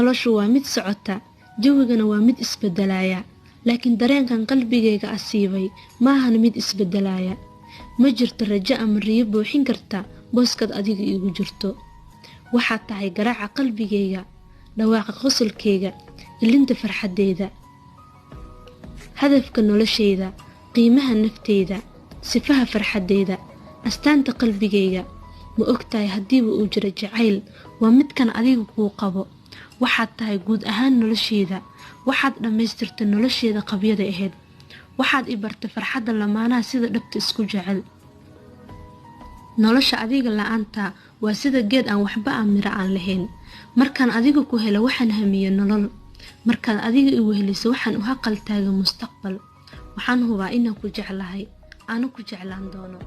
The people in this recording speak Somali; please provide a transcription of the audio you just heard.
noloshu waa mid socota jawigana waa mid isbedelaya laakiin dareenkan qalbigayga asiibay maahan mid isbedelaya ma jirto rajo ama riyo buuxin karta booskad adiga igu jirto waxaad tahay garaaca qalbigayga dhawaaqa qosolkayga ilinta farxadeeda hadafka noloshayda qiimaha nafteyda sifaha farxadeeda astaanta qalbigayga ma ogtahay haddii uu jiro jacayl waa midkan adiga kuu qabo waxaad tahay guud ahaan noloshayda waxaad dhamaystirtay noloshayda qabyada ahayd waxaad i bartay farxadda lamaanaha sida dhabta isku jecel nolosha adiga la'aanta waa sida geed aan waxba miro aan lahayn markaan adiga ku helo waxaan hamiyo nolol markaan adiga i weheliso waxaan u haqal taaga mustaqbal waxaan hubaa inaan ku jeclahay aanu ku jeclaan doono